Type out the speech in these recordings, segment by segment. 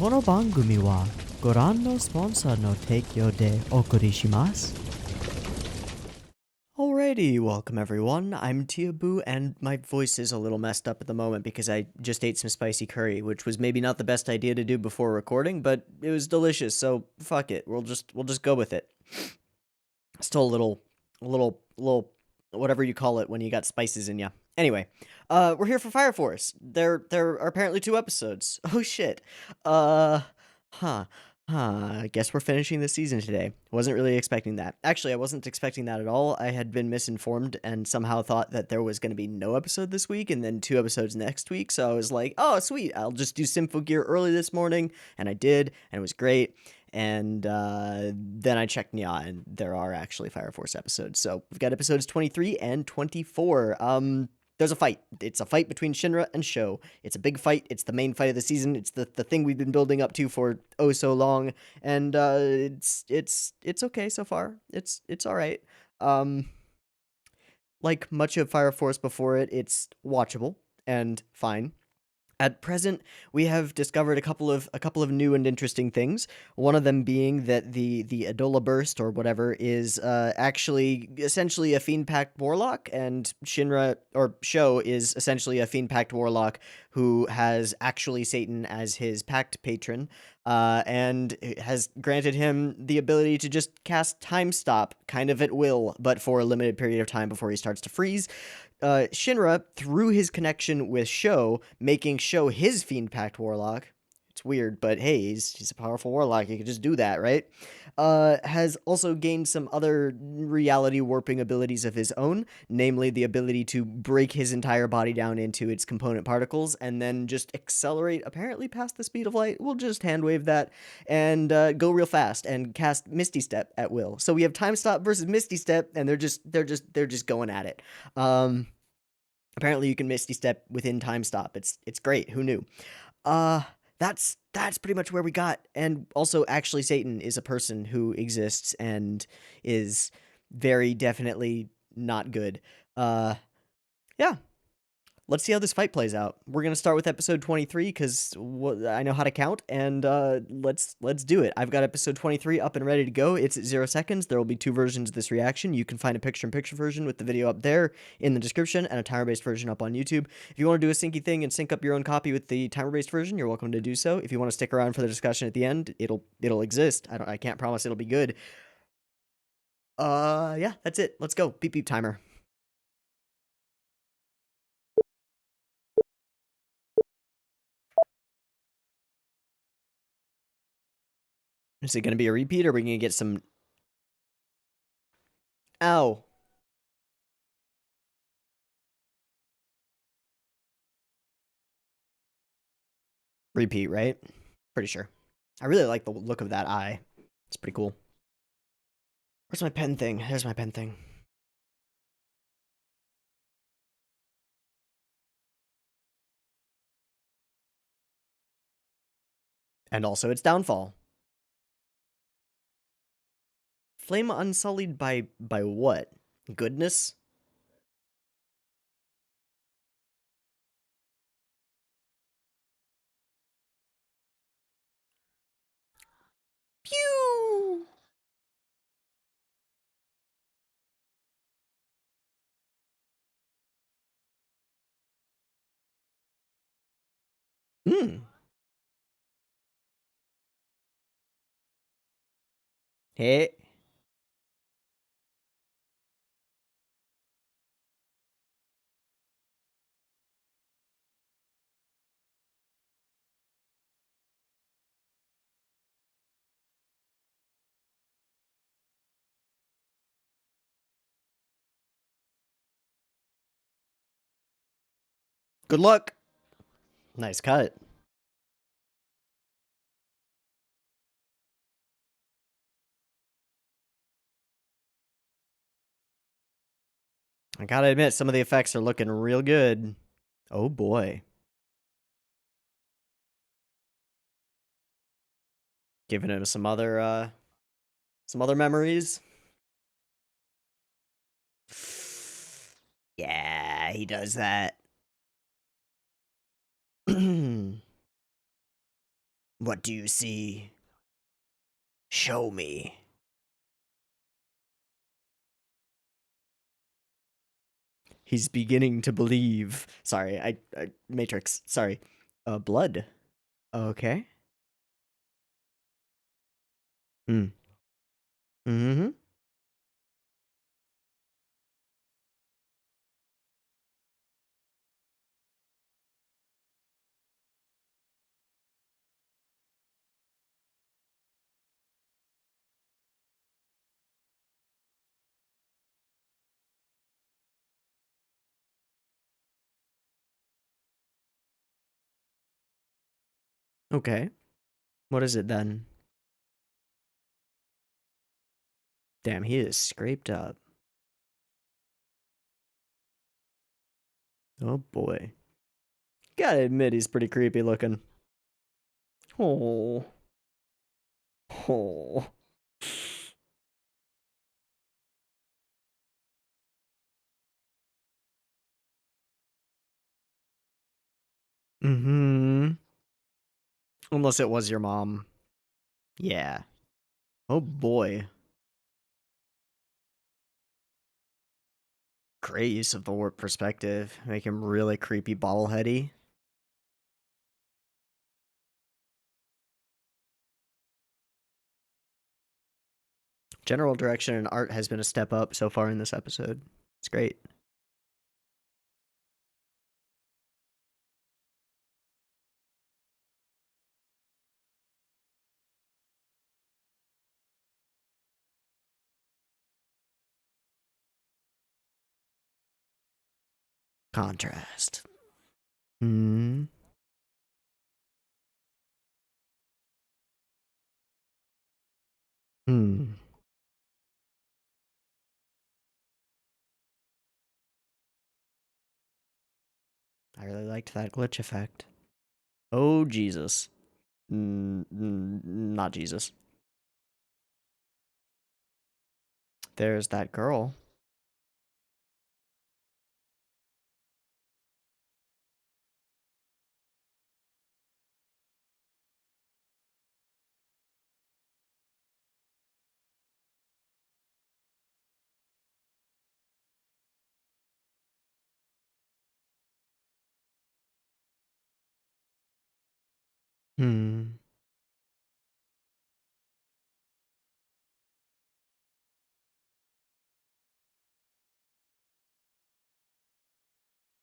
この番組はご覧のスポンサーの提供でお送りします。Alrighty, welcome everyone. I'm Teeaboo, and my voice is a little messed up at the moment because I just ate some spicy curry, which was maybe not the best idea to do before recording, but it was delicious, so fuck it. We'll just go with it. Still a little whatever you call it when you got spices in ya. Anyway, we're here for Fire Force. There are apparently 2 episodes. Oh shit. Huh. I guess we're finishing the season today. Wasn't really expecting that. Actually, I wasn't expecting that at all. I had been misinformed and somehow thought that there was going to be no episode this week and then 2 episodes next week. So I was like, oh, sweet. I'll just do Symphogear early this morning. And I did, and it was great. And then I checked Nya, and there are actually Fire Force episodes. So we've got episodes 23 and 24. There's a fight. It's a fight between Shinra and Sho. It's a big fight. It's the main fight of the season. It's the thing we've been building up to for oh so long. And it's okay so far. It's all right. Like much of Fire Force before it, it's watchable and fine. At present, we have discovered a couple of new and interesting things. One of them being that the Adola Burst or whatever is actually essentially a fiend-packed warlock, and Shinra or Sho is essentially a fiend-packed warlock who has actually Satan as his pact patron, and has granted him the ability to just cast Time Stop kind of at will, but for a limited period of time before he starts to freeze. Shinra, through his connection with Sho, making Sho his fiend-packed warlock. It's weird, but hey, he's a powerful warlock. He could just do that, right? Has also gained some other reality warping abilities of his own, namely the ability to break his entire body down into its component particles and then just accelerate apparently past the speed of light. We'll just hand wave that and go real fast and cast Misty Step at will. So we have Time Stop versus Misty Step, and they're just going at it. Apparently you can Misty Step within Time Stop. It's great. Who knew? That's pretty much where we got. And also, actually, Satan is a person who exists and is very definitely not good. Yeah. Let's see how this fight plays out. We're going to start with episode 23 because I know how to count, and let's do it. I've got episode 23 up and ready to go. It's at 0 seconds. There will be 2 versions of this reaction. You can find a picture-in-picture version with the video up there in the description and a timer-based version up on YouTube. If you want to do a syncy thing and sync up your own copy with the timer-based version, you're welcome to do so. If you want to stick around for the discussion at the end, it'll exist. I can't promise it'll be good. Yeah, that's it. Let's go. Beep beep timer. Is it going to be a repeat, or are we going to get some... Ow. Repeat, right? Pretty sure. I really like the look of that eye. It's pretty cool. Where's my pen thing? There's my pen thing. And also its downfall. Flame unsullied by what? Goodness? Pew! Hmm. Hey. Good luck. Nice cut. I gotta admit, some of the effects are looking real good. Oh boy. Giving him some other memories. Yeah, he does that. What do you see? Show me. He's beginning to believe. Sorry, I Matrix. Sorry. Blood. Okay. Hmm. Mm-hmm. Okay. What is it then? Damn, he is scraped up. Oh boy. Gotta admit, he's pretty creepy looking. Oh. Oh. Mm-hmm. Unless it was your mom. Yeah. Oh boy. Great use of the warp perspective. Make him really creepy bobbleheady. General direction and art has been a step up so far in this episode. It's great. Contrast. Hmm. Hmm. I really liked that glitch effect. Oh, Jesus. Not Jesus. There's that girl. Hmm.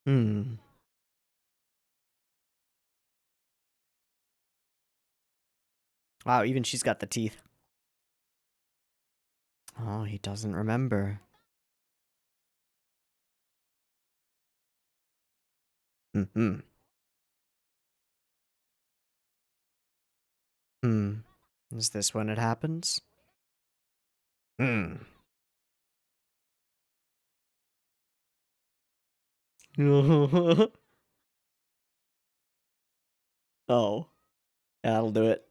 Hmm. Wow, even she's got the teeth. Oh, he doesn't remember. Hmm. Hmm. Is this when it happens? Hmm. Oh. Yeah, that'll do it.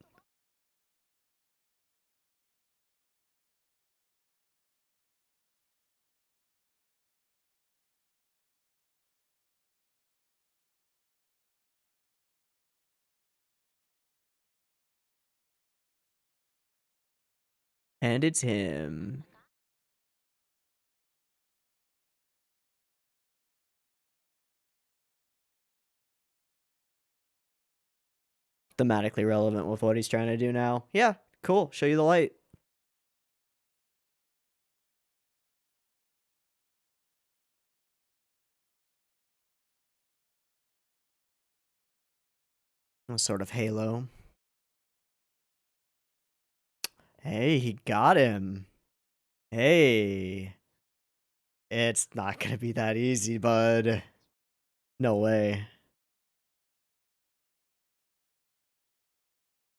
And it's him. Thematically relevant with what he's trying to do now. Yeah, cool. Show you the light. A sort of halo. Hey, he got him. Hey. It's not gonna be that easy, bud. No way.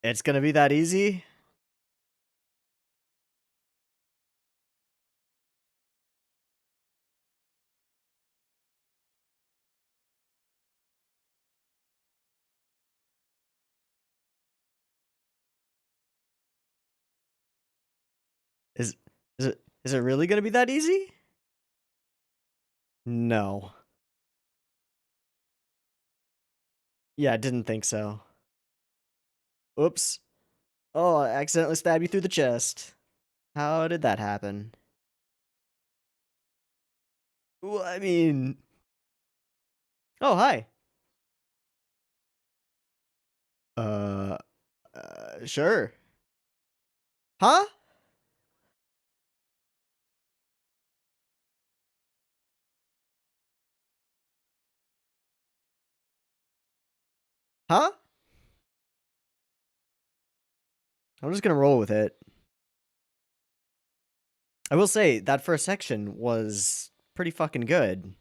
It's gonna be that easy? Is is it really gonna be that easy? No. Yeah, I didn't think so. Oops. Oh, I accidentally stabbed you through the chest. How did that happen? Well, I mean... Oh, hi. Uh, sure. Huh? Huh? I'm just gonna roll with it. I will say, that first section was pretty fucking good.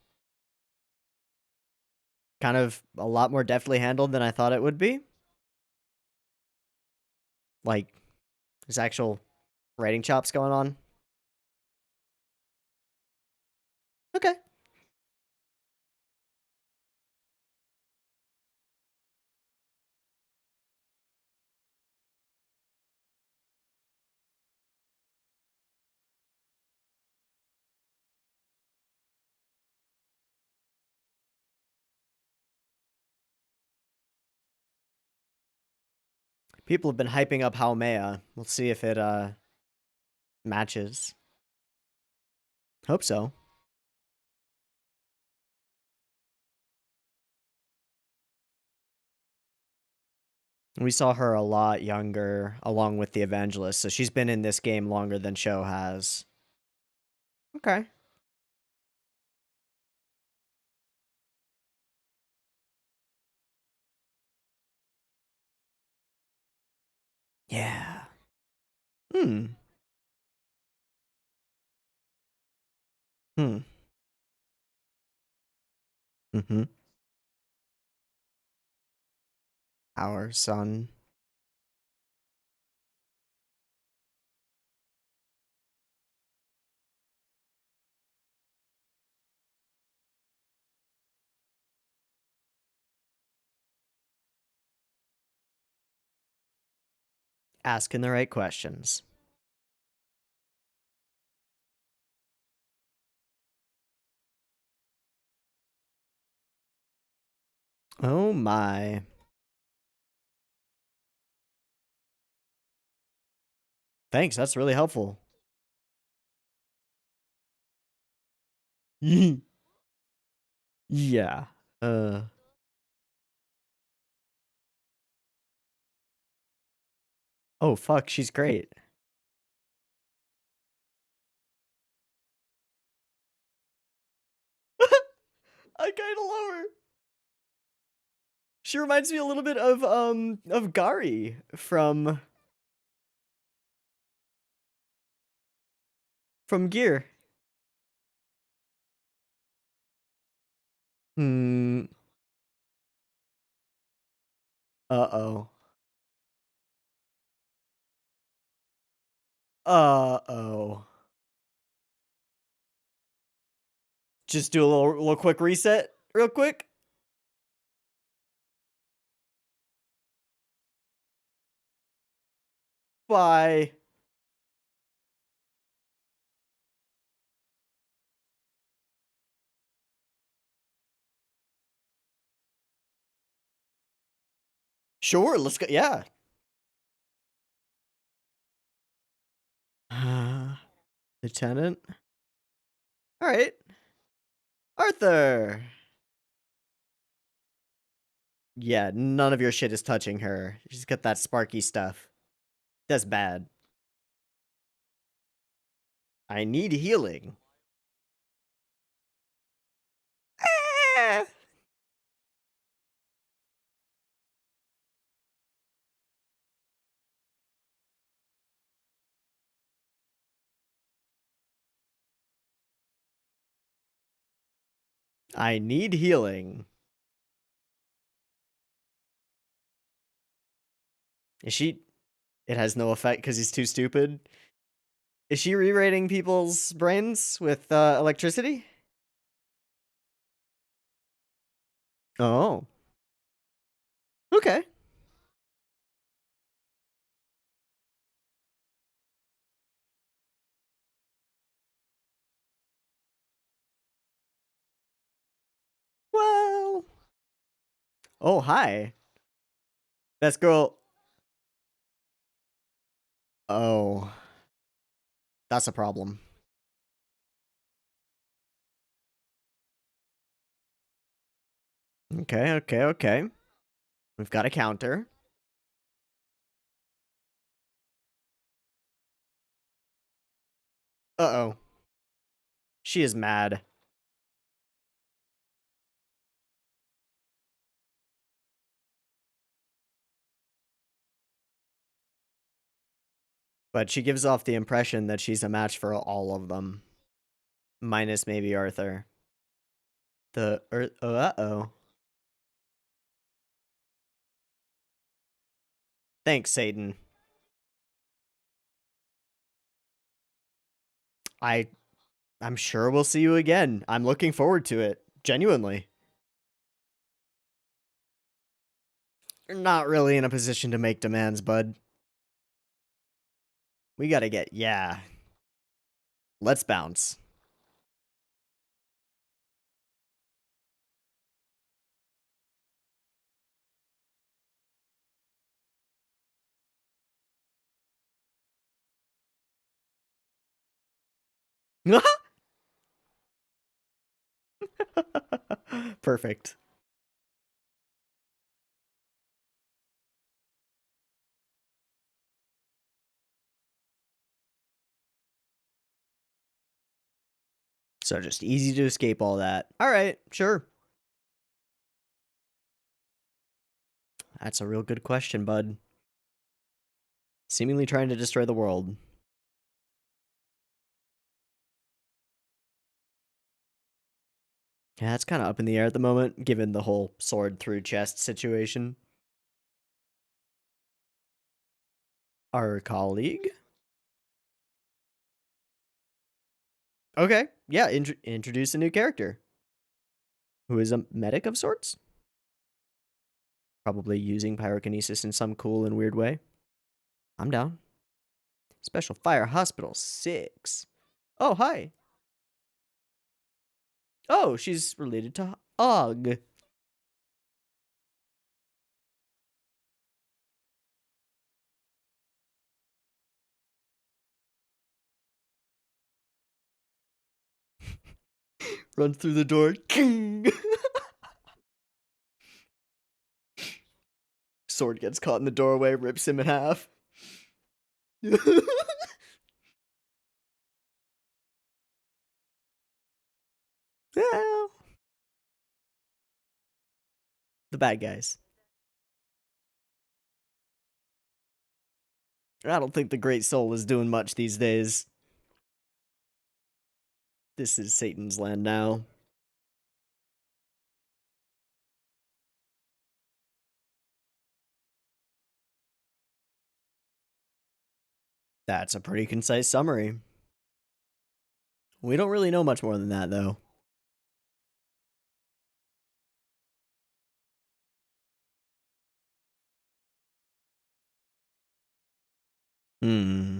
Kind of a lot more deftly handled than I thought it would be. Like, there's actual writing chops going on. Okay. People have been hyping up Haumea. We'll see if it, matches. Hope so. We saw her a lot younger, along with the Evangelist, so she's been in this game longer than Sho has. Okay. Yeah. Hmm. Hmm. Mm-hmm. Our son. Asking the right questions. Oh my. Thanks, that's really helpful. Yeah. Uh. Oh fuck, she's great. I kinda love her. She reminds me a little bit of Gari from Gear. Hmm. Uh-oh. Uh-oh. Just do a little quick reset, real quick. Bye. Sure, let's go. Yeah. Lieutenant. All right. Arthur. Yeah, none of your shit is touching her. She's got that sparky stuff. That's bad. I need healing. Ah! I need healing. Is she... It has no effect because he's too stupid. Is she rewriting people's brains with electricity? Oh. Okay. Well. Oh, hi. Best girl. Oh, that's a problem. Okay, okay, okay. We've got a counter. Uh-oh. She is mad. But she gives off the impression that she's a match for all of them. Minus maybe Arthur. Uh-oh. Thanks, Satan. I'm sure we'll see you again. I'm looking forward to it. Genuinely. You're not really in a position to make demands, bud. We gotta get... Yeah. Let's bounce. Perfect. So just easy to escape all that. All right, sure. That's a real good question, bud. Seemingly trying to destroy the world. Yeah, it's kind of up in the air at the moment, given the whole sword through chest situation. Our colleague? Okay, yeah, introduce a new character. Who is a medic of sorts? Probably using pyrokinesis in some cool and weird way. I'm down. Special Fire Hospital 6. Oh, hi. Oh, she's related to Og. Runs through the door. King. Sword gets caught in the doorway, rips him in half. Well, the bad guys. I don't think the Great Soul is doing much these days. This is Satan's land now. That's a pretty concise summary. We don't really know much more than that, though. Hmm.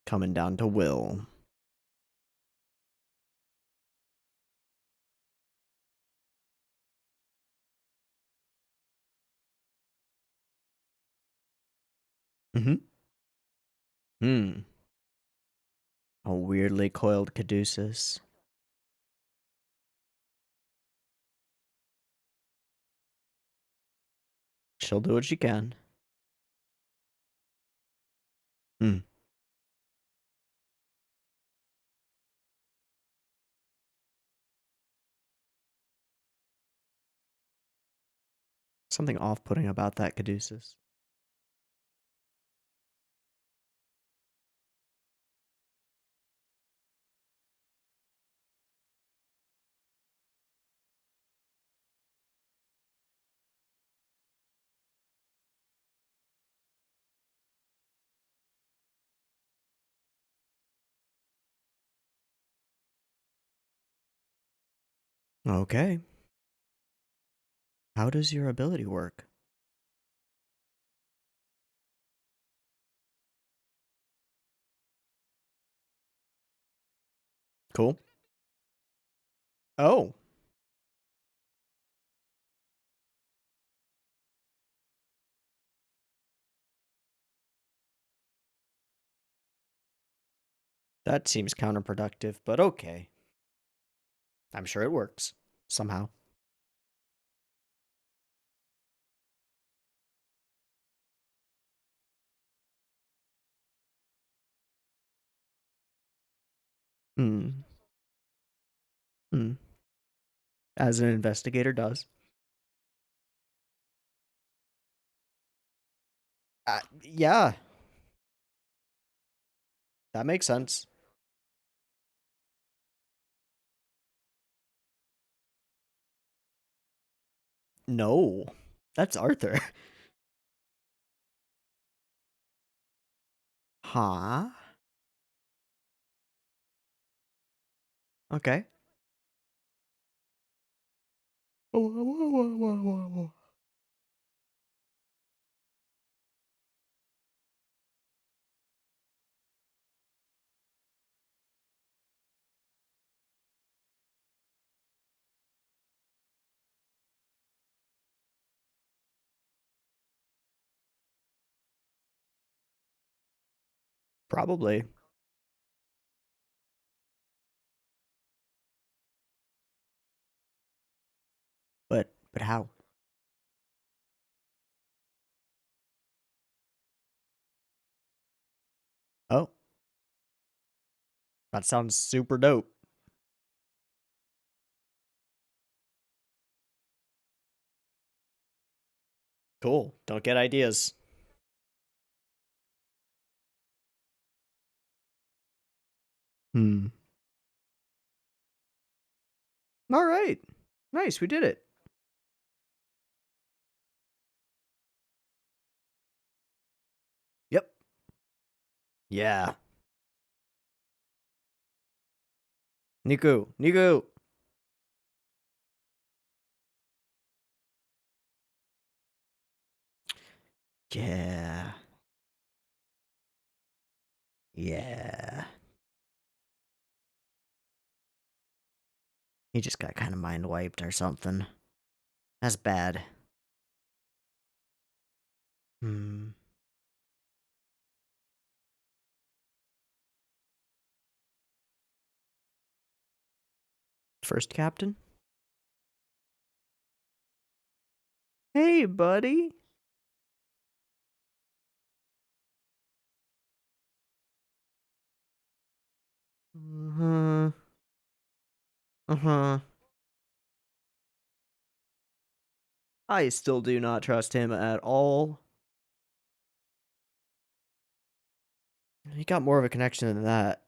Coming down to will. Mm-hmm. Hmm. A weirdly coiled caduceus. She'll do what she can. Hmm. Something off-putting about that caduceus. Okay. How does your ability work? Cool. Oh. That seems counterproductive, but okay. I'm sure it works. Somehow. Hmm. Hmm. As an investigator does. Yeah, that makes sense. No, that's Arthur. Huh? Okay. Probably. But how? Oh, that sounds super dope. Cool. Don't get ideas. Hmm. All right. Nice. We did it. Yep. Yeah. Niku. Niku. Yeah. Yeah. He just got kind of mind wiped or something. That's bad. Hmm. First captain? Hey, buddy. Uh-huh. Uh-huh. I still do not trust him at all. He got more of a connection than that.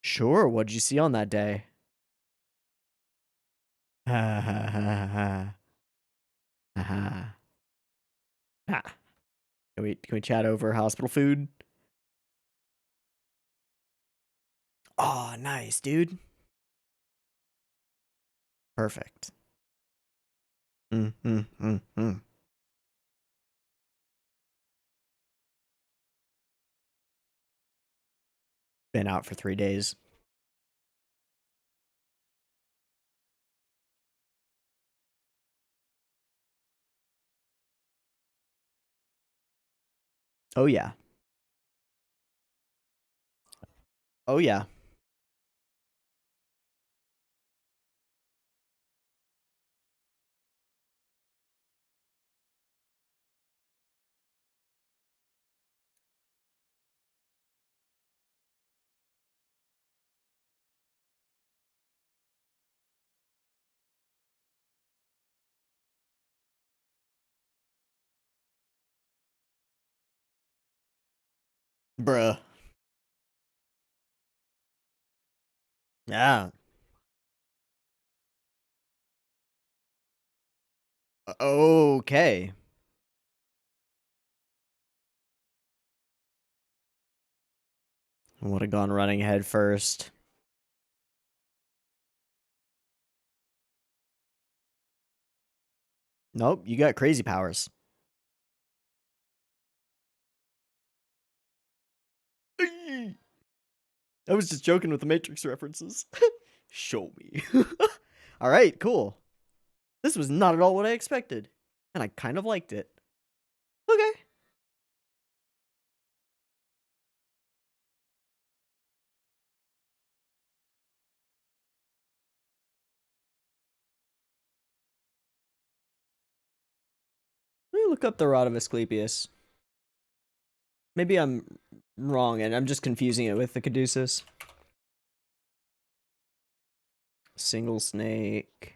Sure, what'd you see on that day? Ha ha ha ha. Ha ha. Ha. Can we chat over hospital food? Oh, nice, dude. Perfect. Mm. Been out for 3 days. Oh yeah. Oh yeah. Bruh. Yeah. Okay. Would have gone running head first. Nope, you got crazy powers. I was just joking with the Matrix references. Show me. All right, cool. This was not at all what I expected. And I kind of liked it. Okay. Let me look up the Rod of Asclepius. Maybe I'm wrong and I'm just confusing it with the Caduceus. Single snake.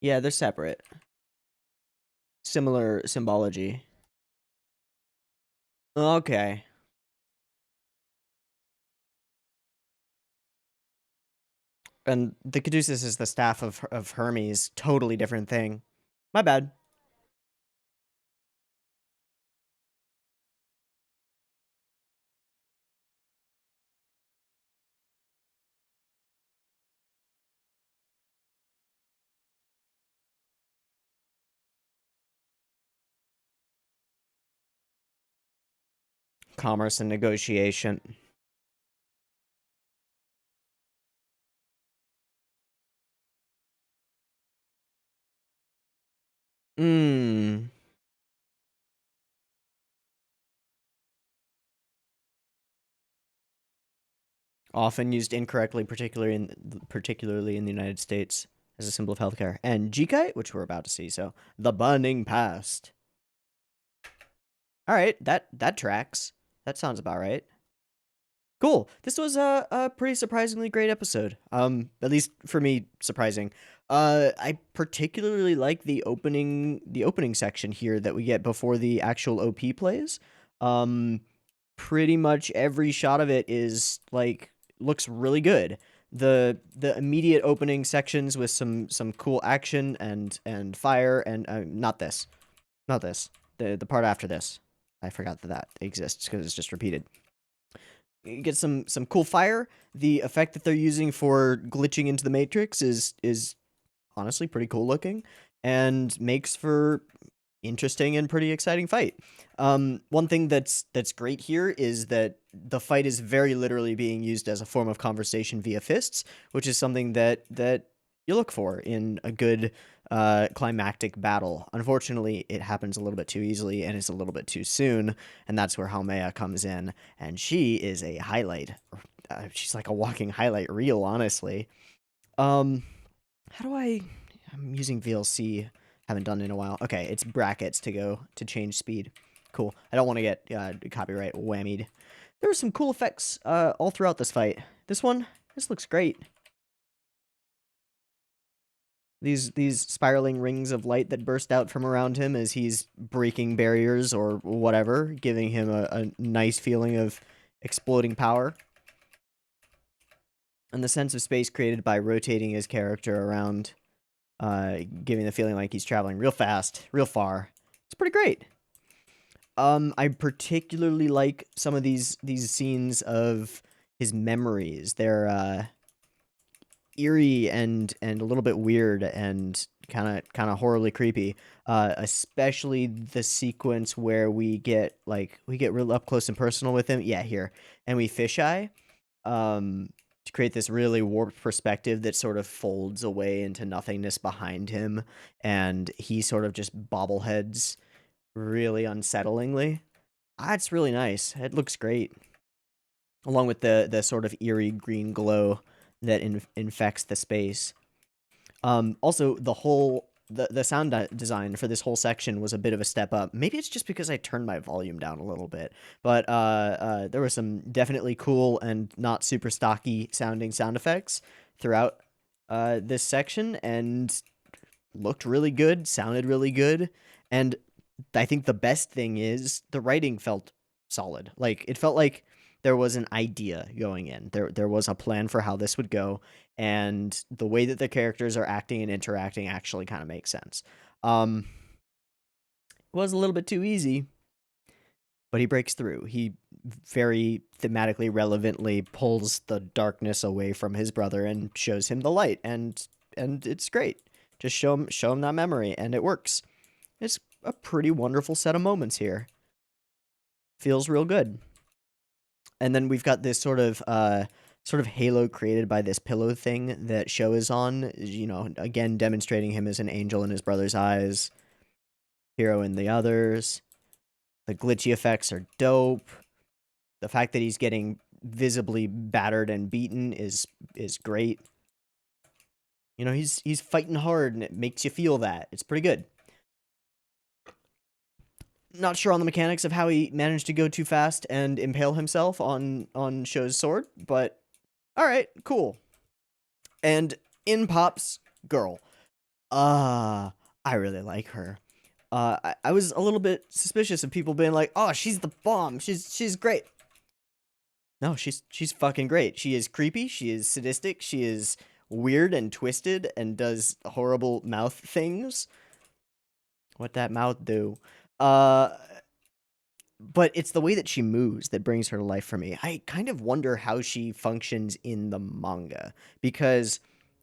Yeah, they're separate. Similar symbology. Okay. And the Caduceus is the staff of Hermes. Totally different thing. My bad. Commerce and negotiation. Mmm. Often used incorrectly, particularly in the United States, as a symbol of healthcare. And Jikai, which we're about to see. So the burning past. All right, that tracks. That sounds about right. Cool. This was a pretty surprisingly great episode. At least for me, surprising. I particularly like the opening section here that we get before the actual OP plays. Pretty much every shot of it is like looks really good. The immediate opening sections with some cool action and fire and not this. The part after this. I forgot that exists because it's just repeated. You get some cool fire. The effect that they're using for glitching into the matrix is honestly pretty cool looking and makes for interesting and pretty exciting fight. One thing that's great here is that the fight is very literally being used as a form of conversation via fists, which is something that you look for in a good climactic battle. Unfortunately, it happens a little bit too easily and it's a little bit too soon, and that's where Haumea comes in, and she is a highlight. She's like a walking highlight reel, honestly. How do I'm using VLC. Haven't done it in a while. Okay, it's brackets to change speed. Cool. I don't want to get copyright whammied. There were some cool effects all throughout this fight. This looks great. These spiraling rings of light that burst out from around him as he's breaking barriers or whatever, giving him a nice feeling of exploding power. And the sense of space created by rotating his character around, giving the feeling like he's traveling real fast, real far. It's pretty great. I particularly like some of these scenes of his memories. They're eerie and a little bit weird and kind of horribly creepy. Especially the sequence where we get real up close and personal with him. Yeah, here. And we fisheye. To create this really warped perspective that sort of folds away into nothingness behind him, and he sort of just bobbleheads really unsettlingly. It's really nice. It looks great, along with the sort of eerie green glow that infects the space. Also, the sound design for this whole section was a bit of a step up. Maybe it's just because I turned my volume down a little bit, but there were some definitely cool and not super stocky sounding sound effects throughout this section, and looked really good, sounded really good, and I think the best thing is the writing felt solid. Like, it felt like there was an idea going in. There was a plan for how this would go, and the way that the characters are acting and interacting actually kind of makes sense. It was a little bit too easy, but he breaks through. He very thematically relevantly pulls the darkness away from his brother and shows him the light, and it's great. Just show him that memory, and it works. It's a pretty wonderful set of moments here. Feels real good. And then we've got this sort of sort of halo created by this pillow thing that Sho is on, again demonstrating him as an angel in his brother's eyes, hero in the others. The glitchy effects are dope. The fact that he's getting visibly battered and beaten is great. He's fighting hard, and it makes you feel that. It's pretty good. Not sure on the mechanics of how he managed to go too fast and impale himself on Sho's sword, but all right, cool. And in pops girl. I really like her. I was a little bit suspicious of people being like, "Oh, she's the bomb. She's great." No, she's fucking great. She is creepy. She is sadistic. She is weird and twisted and does horrible mouth things. What that mouth do? But it's the way that she moves that brings her to life for me. I kind of wonder how she functions in the manga, because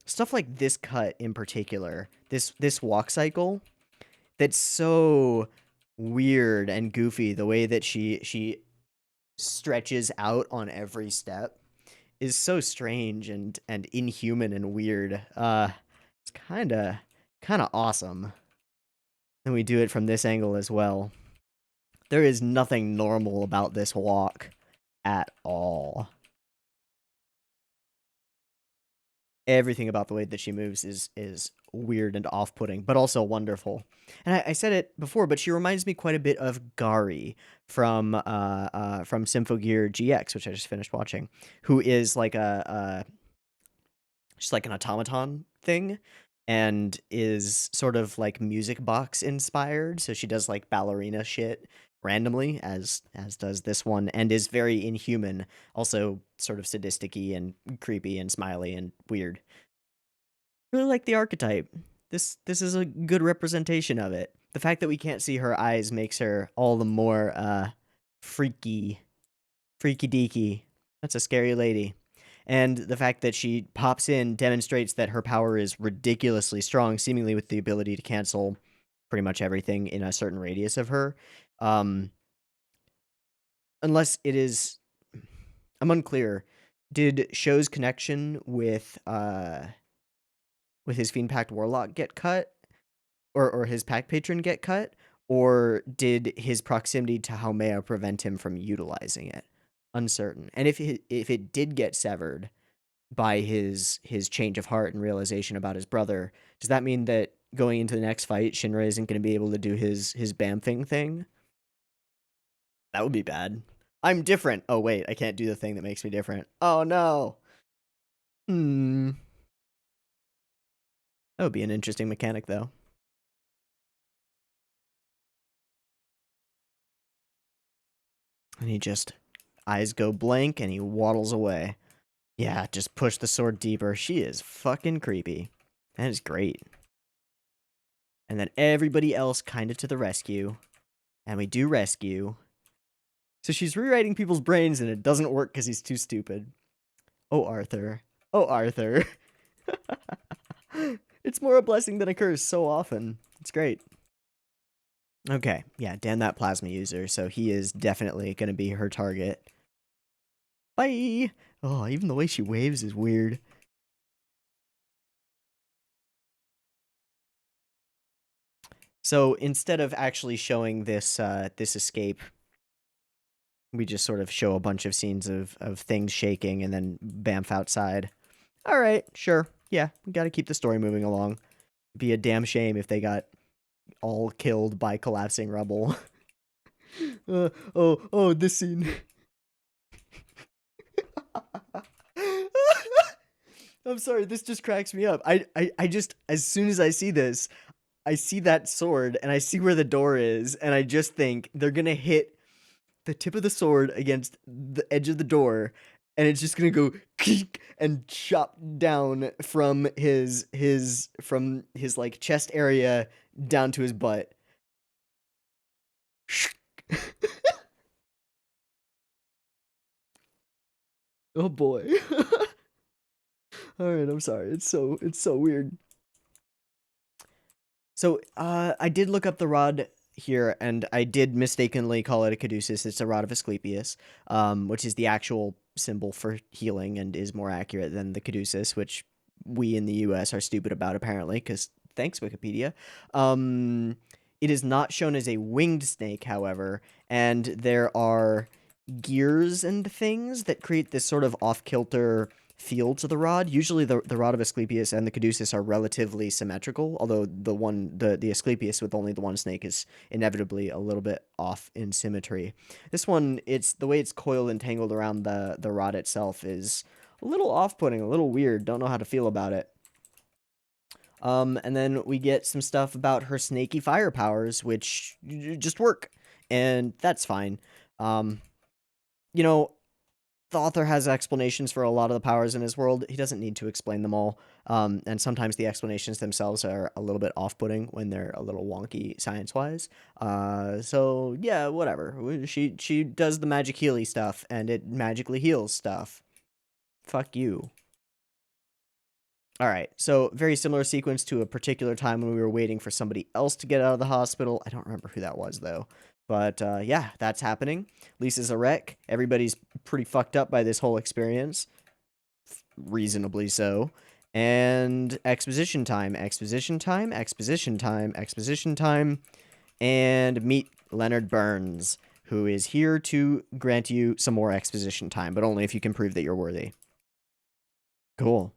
stuff like this cut in particular, this walk cycle, that's so weird and goofy. The way that she stretches out on every step is so strange and inhuman and weird. It's kind of awesome. And we do it from this angle as well. There is nothing normal about this walk at all. Everything about the way that she moves is weird and off-putting, but also wonderful. And I said it before, but she reminds me quite a bit of Gari from Symphogear GX, which I just finished watching, who is like just like an automaton thing, and is sort of like music box inspired. So she does like ballerina shit randomly, as does this one, and is very inhuman, also sort of sadistic-y and creepy and smiley and weird. Really like the archetype. This is a good representation of it. The fact that we can't see her eyes makes her all the more freaky deaky. That's a scary lady. And the fact that she pops in demonstrates that her power is ridiculously strong, seemingly with the ability to cancel pretty much everything in a certain radius of her. Unless it is... I'm unclear. Did Sho's connection with his Fiend Pact Warlock get cut? Or his Pact Patron get cut? Or did his proximity to Haumea prevent him from utilizing it? Uncertain. And if it did get severed by his change of heart and realization about his brother, does that mean that going into the next fight, Shinra isn't going to be able to do his bamfing thing? That would be bad. I'm different. Oh wait, I can't do the thing that makes me different. Oh no. That would be an interesting mechanic though. And he just eyes go blank and he waddles away. Yeah, just push the sword deeper. She is fucking creepy. That is great. And then everybody else kind of to the rescue. And we do rescue. So she's rewriting people's brains and it doesn't work because he's too stupid. Oh, Arthur. Oh, Arthur. It's more a blessing than a curse so often. It's great. Okay, yeah, damn that plasma user. So he is definitely going to be her target. Bye! Oh, even the way she waves is weird. So instead of actually showing this this escape, we just sort of show a bunch of scenes of things shaking and then bamf outside. All right, sure. Yeah, we got to keep the story moving along. It'd be a damn shame if they got all killed by collapsing rubble. Oh, this scene. I'm sorry, this just cracks me up. I just, as soon as I see this, I see that sword and I see where the door is, and I just think they're gonna hit the tip of the sword against the edge of the door, and it's just gonna go and chop down from his like chest area down to his butt. Oh boy. All right, I'm sorry. It's so weird. So, I did look up the rod here, and I did mistakenly call it a caduceus. It's a rod of Asclepius, which is the actual symbol for healing and is more accurate than the caduceus, which we in the US are stupid about apparently, because thanks, Wikipedia. It is not shown as a winged snake, however, and there are gears and things that create this sort of off-kilter feel to the rod. Usually the rod of Asclepius and the caduceus are relatively symmetrical, although the Asclepius with only the one snake is inevitably a little bit off in symmetry. This one, it's the way it's coiled and tangled around the rod itself is a little off-putting, a little weird. Don't know how to feel about it. And then we get some stuff about her snaky fire powers, which just work, and that's fine. You know, the author has explanations for a lot of the powers in his world. He doesn't need to explain them all. And sometimes the explanations themselves are a little bit off-putting when they're a little wonky science-wise. So yeah, whatever. She does the magic healy stuff, and it magically heals stuff. Fuck you. All right, so very similar sequence to a particular time when we were waiting for somebody else to get out of the hospital. I don't remember who that was, though. But yeah, that's happening. Lisa's a wreck. Everybody's pretty fucked up by this whole experience. Reasonably so. And exposition time, exposition time, exposition time, exposition time. And meet Leonard Burns, who is here to grant you some more exposition time, but only if you can prove that you're worthy. Cool.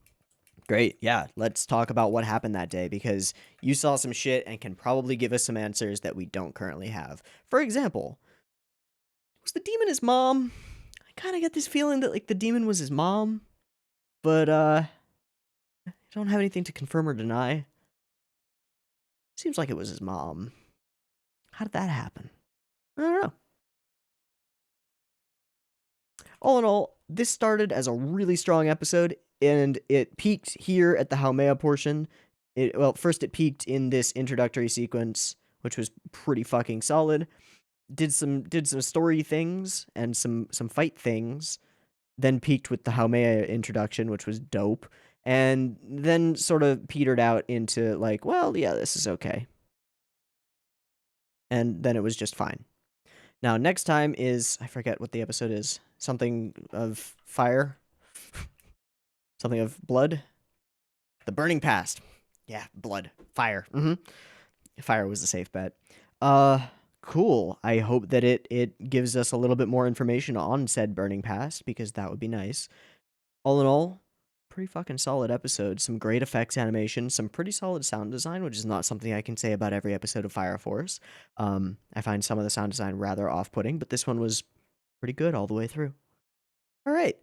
Great. Yeah, let's talk about what happened that day, because you saw some shit and can probably give us some answers that we don't currently have. For example, was the demon his mom? I kind of get this feeling that like the demon was his mom, but I don't have anything to confirm or deny. Seems like it was his mom. How did that happen? I don't know. All in all, this started as a really strong episode, and it peaked here at the Haumea portion. Well, first it peaked in this introductory sequence, which was pretty fucking solid. Did some story things and some fight things, then peaked with the Haumea introduction, which was dope, and then sort of petered out into like, well, yeah, this is okay. And then it was just fine. Now, next time is, I forget what the episode is. Something of fire? Something of blood? The Burning Past. Yeah, blood. Fire. Fire was a safe bet. Cool. I hope that it gives us a little bit more information on said Burning Past, because that would be nice. All in all, pretty fucking solid episode. Some great effects animation, some pretty solid sound design, which is not something I can say about every episode of Fire Force. I find some of the sound design rather off-putting, but this one was pretty good all the way through. All right.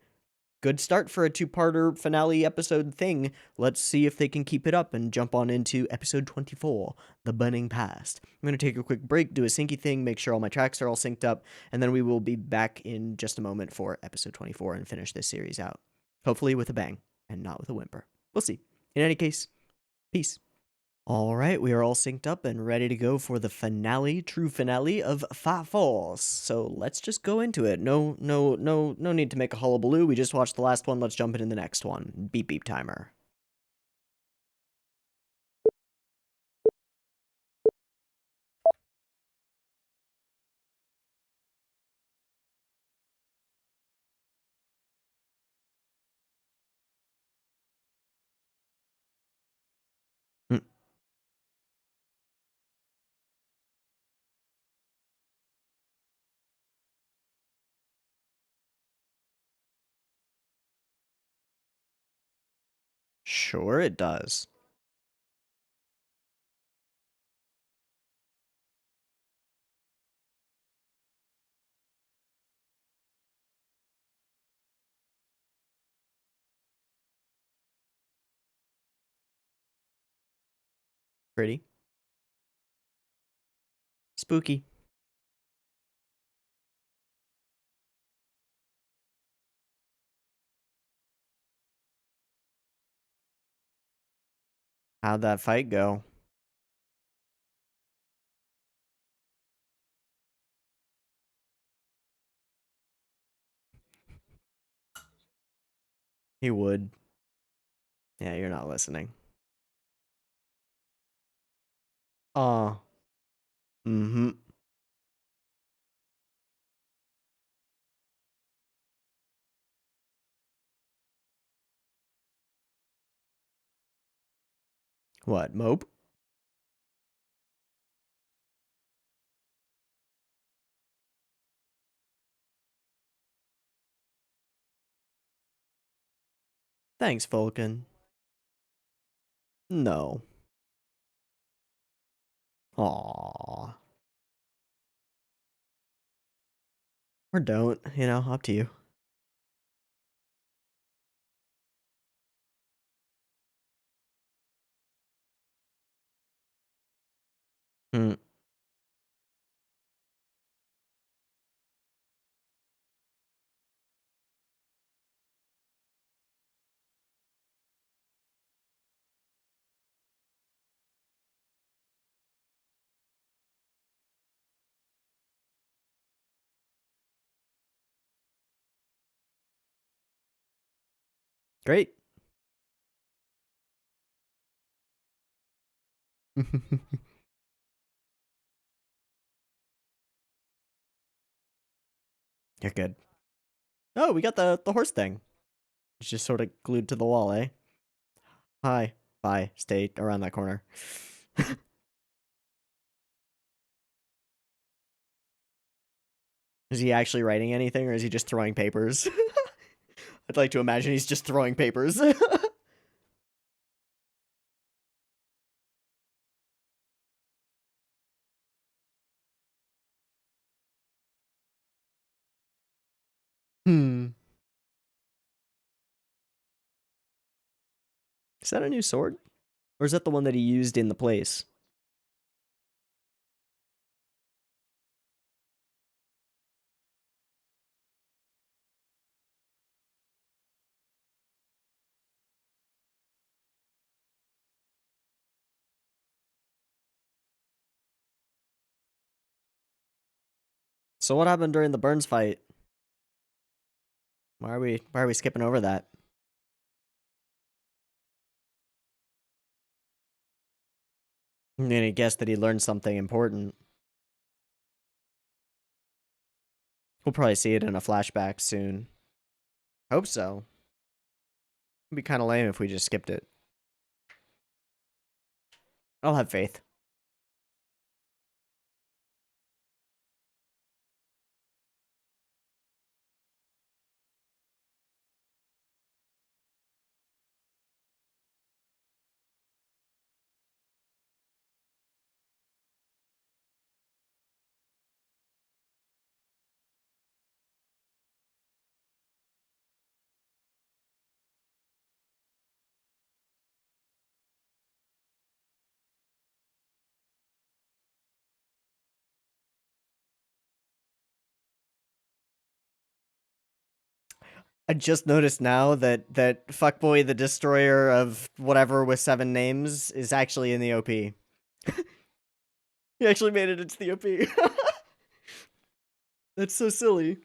Good start for a two-parter finale episode thing. Let's see if they can keep it up and jump on into episode 24, The Burning Past. I'm going to take a quick break, do a syncy thing, make sure all my tracks are all synced up, and then we will be back in just a moment for episode 24 and finish this series out. Hopefully with a bang, and not with a whimper. We'll see. In any case, peace. All right, we are all synced up and ready to go for the finale, true finale of Fire Force. So let's just go into it. No need to make a hullabaloo. We just watched the last one. Let's jump into the next one. Beep beep timer. Mm. Sure it does. Pretty. Spooky. How'd that fight go? He would. Yeah, you're not listening. Mm-hmm. What, Mope? Thanks, Vulcan. No. Aww. Or don't, you know, up to you. Hmm. Great. You're good. Oh, we got the horse thing. It's just sort of glued to the wall, eh? Hi. Bye. Stay around that corner. Is he actually writing anything, or is he just throwing papers? I'd like to imagine he's just throwing papers. Hmm. Is that a new sword? Or is that the one that he used in the place? So what happened during the Burns fight? Why are we skipping over that? I'm gonna guess that he learned something important. We'll probably see it in a flashback soon. Hope so. It'd be kind of lame if we just skipped it. I'll have faith. I just noticed now that Fuckboy the Destroyer of whatever with 7 names is actually in the OP. He actually made it into the OP. That's so silly.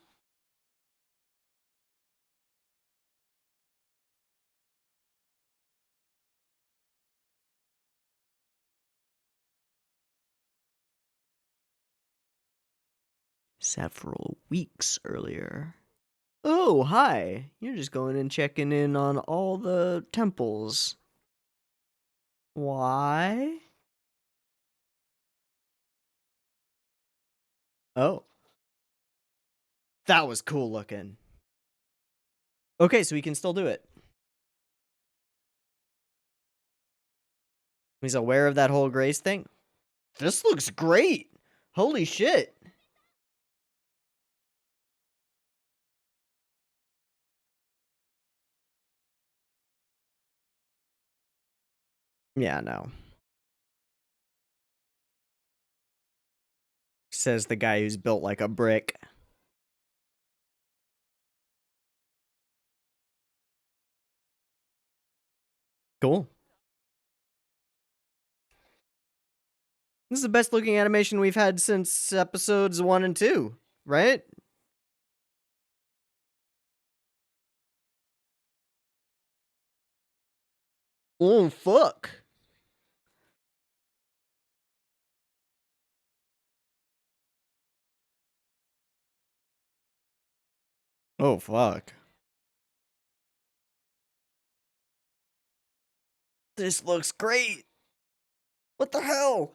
Several weeks earlier. Oh, hi. You're just going and checking in on all the temples. Why? Oh. That was cool looking. Okay, so we can still do it. He's aware of that whole grace thing. This looks great. Holy shit. Yeah, no. Says the guy who's built like a brick. Cool. This is the best looking animation we've had since episodes 1 and 2, right? Oh, fuck. Oh, fuck. This looks great. What the hell?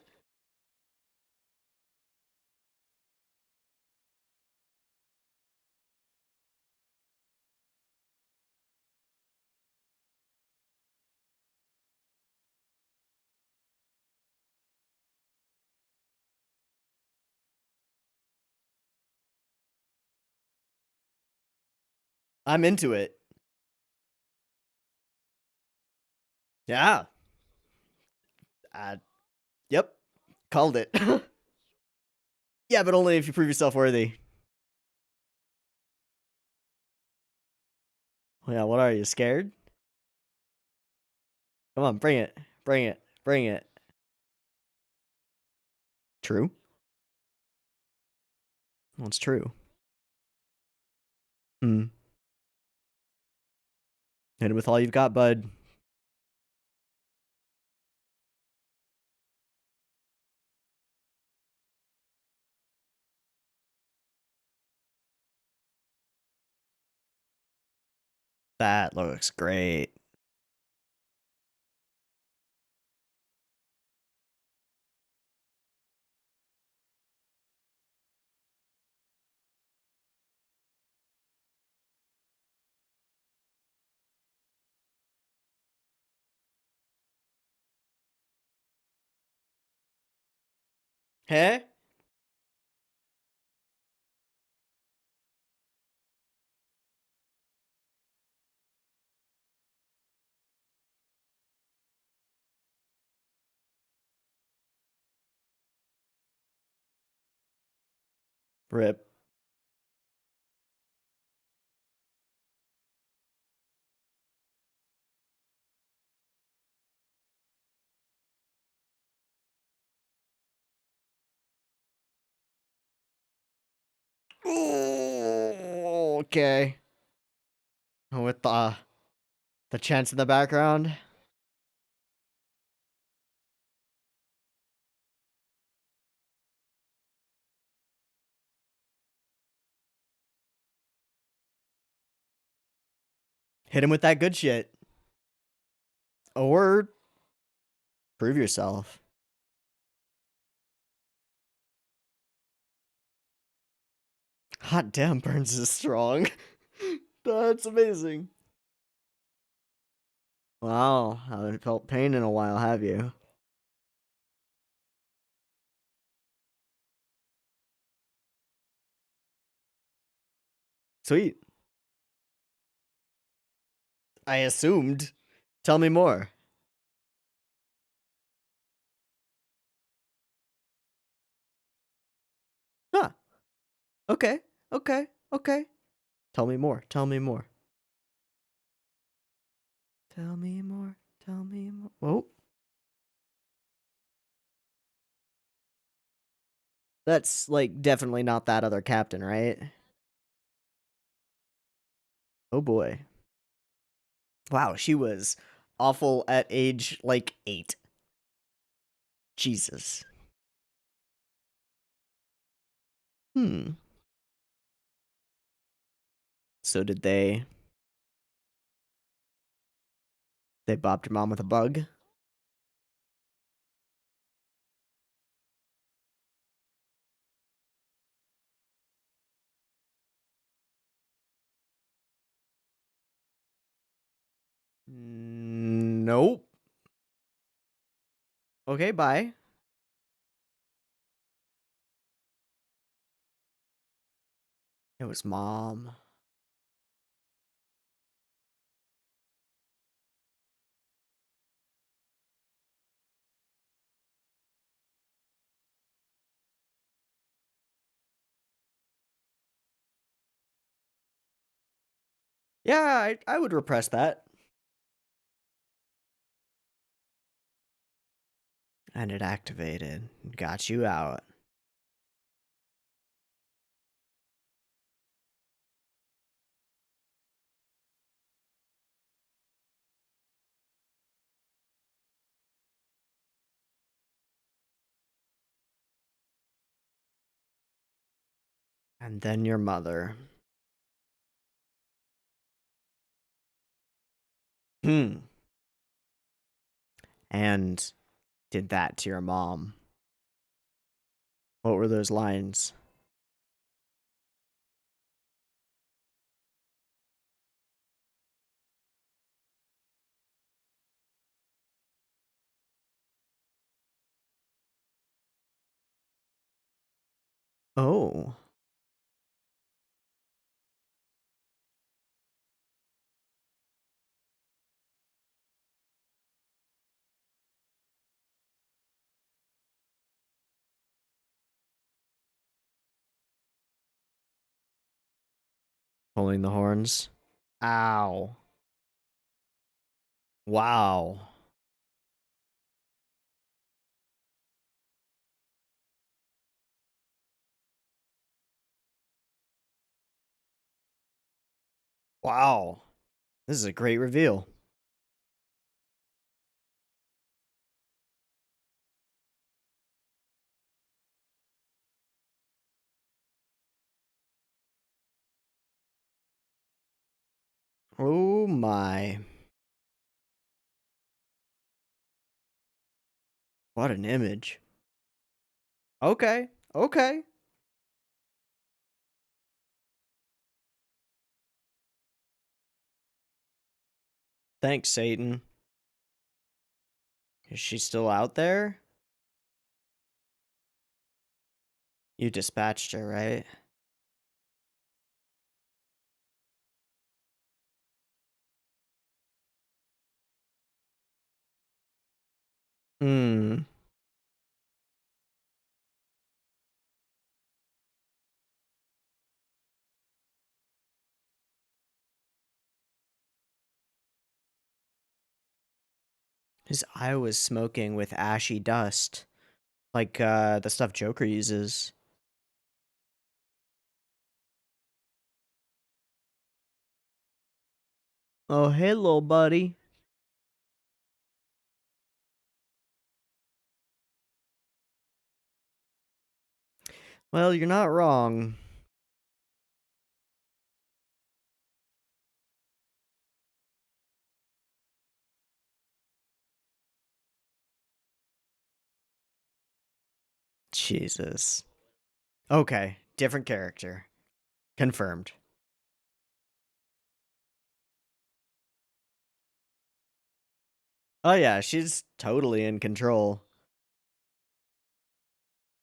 I'm into it. Yeah. Yep. Called it. Yeah, but only if you prove yourself worthy. Yeah, what are you, scared? Come on, bring it. Bring it. Bring it. True. Well, it's true. Hmm. Hit it with all you've got, bud. That looks great. Hey? Rip. Ooh, okay. With the chants in the background. Hit him with that good shit. Or prove yourself. Hot damn, Burns is strong. That's amazing. Wow, haven't felt pain in a while, have you? Sweet. I assumed. Tell me more. Huh. Okay. Okay. Okay. Tell me more. Tell me more. Tell me more. Tell me more. Oh. That's like definitely not that other captain, right? Oh boy. Wow, she was awful at age like 8. Jesus. Hmm. So did they bopped your mom with a bug? Nope. Okay, bye. It was mom. Yeah, I would repress that. And it activated. Got you out. And then your mother. Hmm. And Did that to your mom. What were those lines? Oh. Pulling the horns. Ow. Wow. Wow. This is a great reveal. Oh my. What an image. Okay. Okay. Thanks, Satan. Is she still out there? You dispatched her, right? Hmm. His eye was smoking with ashy dust. Like, the stuff Joker uses. Oh, hey, little buddy. Well, you're not wrong. Jesus. Okay, different character. Confirmed. Oh yeah, she's totally in control.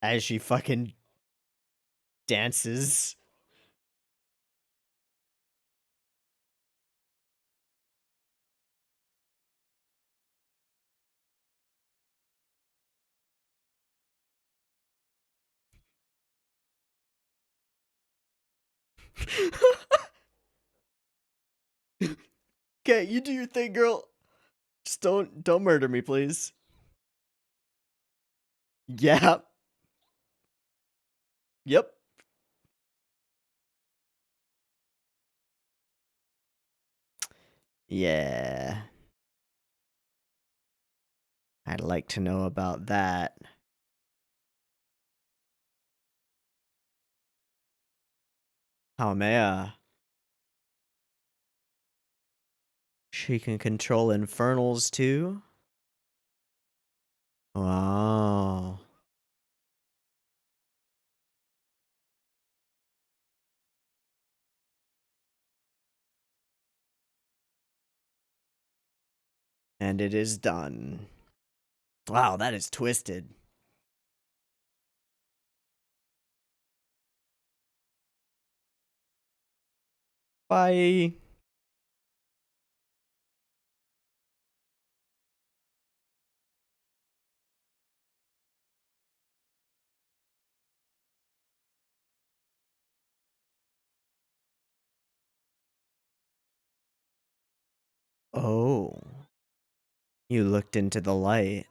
As she fucking dances. Okay, you do your thing, girl. Just don't murder me, please. Yeah. Yep. Yeah. I'd like to know about that. Haumea. She can control infernals too? Wow. And it is done. Wow, that is twisted. Bye. Oh. You looked into the light.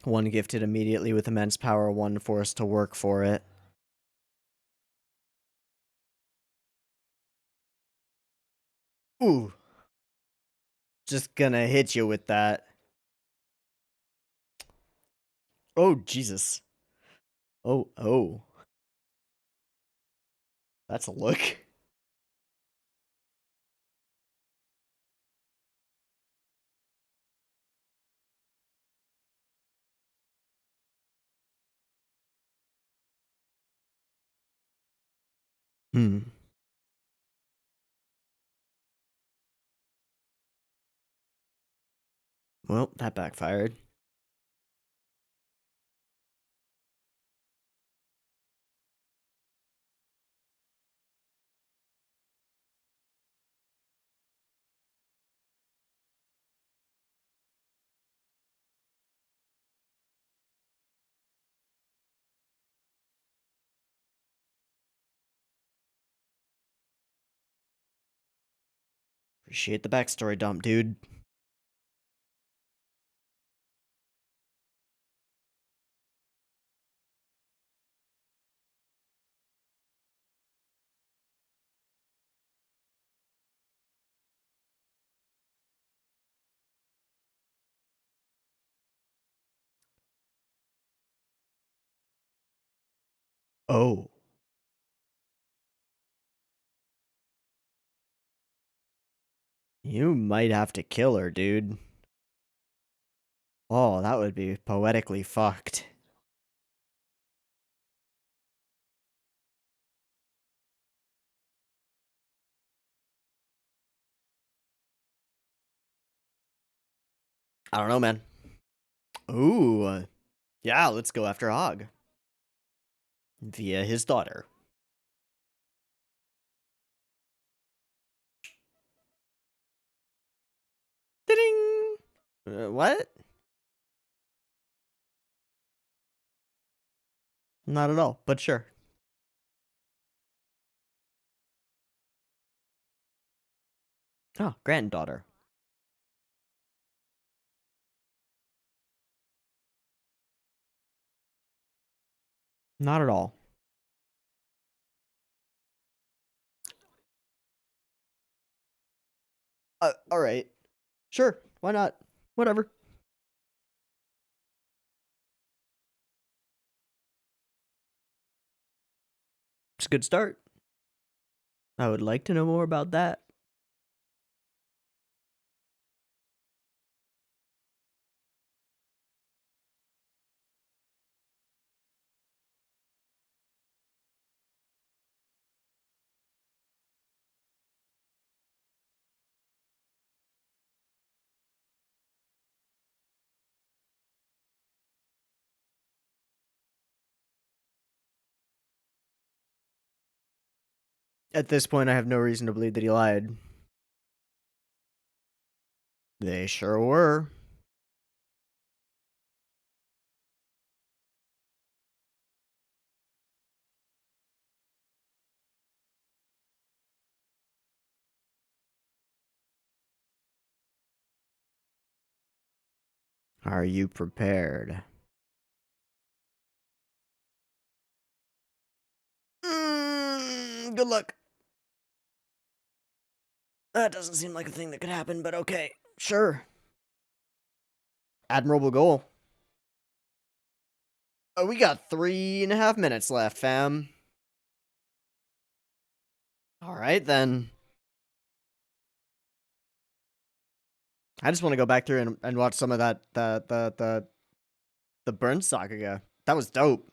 One gifted immediately with immense power, one forced to work for it. Ooh. Just gonna hit you with that. Oh, Jesus. Oh. That's a look. Hmm. Well, that backfired. Appreciate the backstory dump, dude. Oh. You might have to kill her, dude. Oh, that would be poetically fucked. I don't know, man. Ooh. Yeah, let's go after Hog. Via his daughter. Ding! What? Not at all, but sure. Oh, granddaughter. Not at all. Alright. Sure, why not? Whatever. It's a good start. I would like to know more about that. At this point, I have no reason to believe that he lied. They sure were. Are you prepared? Good luck. That doesn't seem like a thing that could happen, but okay. Sure. Admirable goal. Oh, we got 3.5 minutes left, fam. Alright, then. I just want to go back through and watch some of that the Burn Saga. That was dope.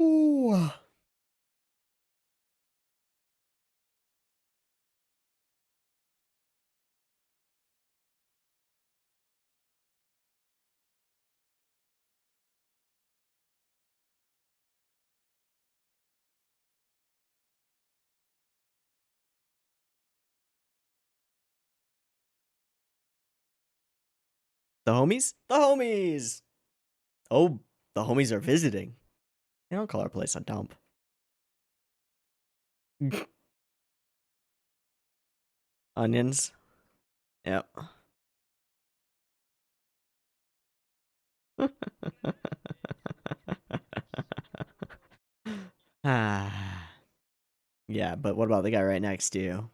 Ooh. The homies? The homies! Oh, the homies are visiting. They don't call our place a dump. Onions. Yep. Ah. Yeah, but what about the guy right next to you?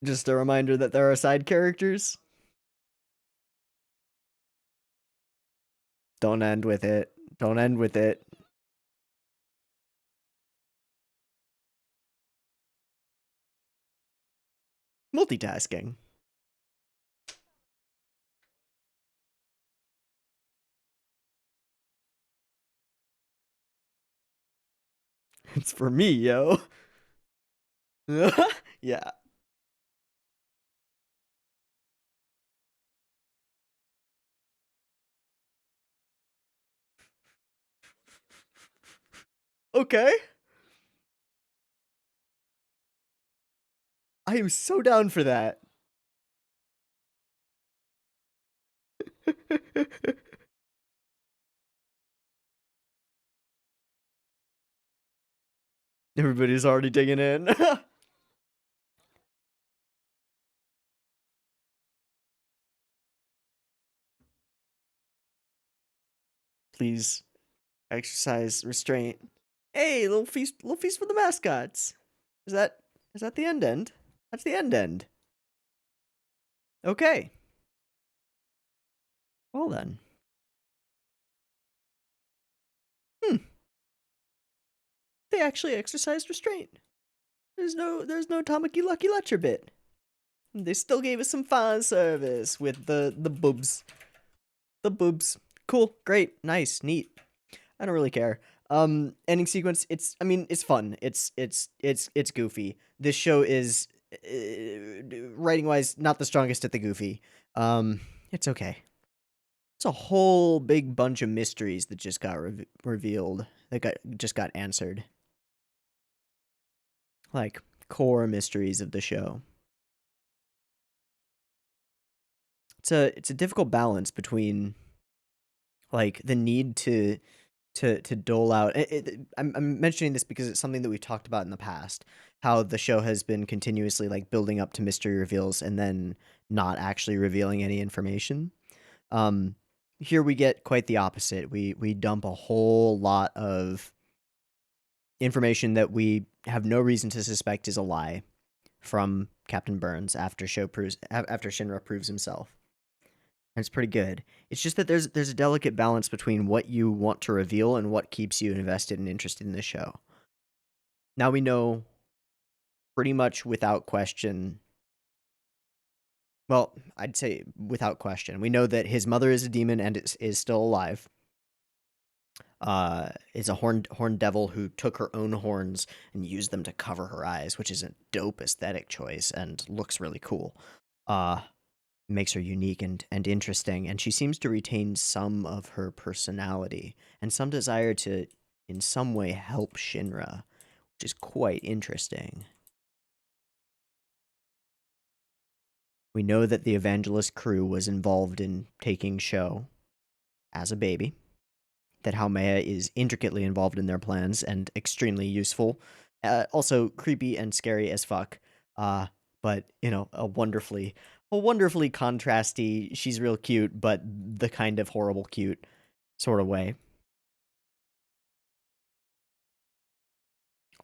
Just a reminder that there are side characters. Don't end with it. Don't end with it. Multitasking. It's for me, yo. Yeah. Okay. I am so down for that. Everybody's already digging in. Please exercise restraint. Hey, little feast for the mascots. Is that the end? That's the end. Okay. Well then. They actually exercised restraint. There's no Tamaki Lucky Lecture bit. They still gave us some fan service with the boobs. The boobs. Cool, great, nice, neat. I don't really care. Ending sequence, it's fun. It's goofy. This show is writing wise not the strongest at the goofy. It's okay. It's a whole big bunch of mysteries that just got revealed. That just got answered. Like core mysteries of the show. It's a difficult balance between like the need to dole out. I'm mentioning this because it's something that we've talked about in the past. How the show has been continuously like building up to mystery reveals and then not actually revealing any information. Here we get quite the opposite. We dump a whole lot of information that we have no reason to suspect is a lie from Captain Burns after Shinra proves himself. And it's pretty good. It's just that there's a delicate balance between what you want to reveal and what keeps you invested and interested in the show. Now we know pretty much without question. Well, I'd say without question. We know that his mother is a demon and is still alive. Is a horned devil who took her own horns and used them to cover her eyes, which is a dope aesthetic choice and looks really cool. Makes her unique and interesting, and she seems to retain some of her personality and some desire to, in some way, help Shinra, which is quite interesting. We know that the Evangelist crew was involved in taking Sho as a baby, that Haumea is intricately involved in their plans and extremely useful, also creepy and scary as fuck, but, a wonderfully contrasty, she's real cute, but the kind of horrible cute sort of way.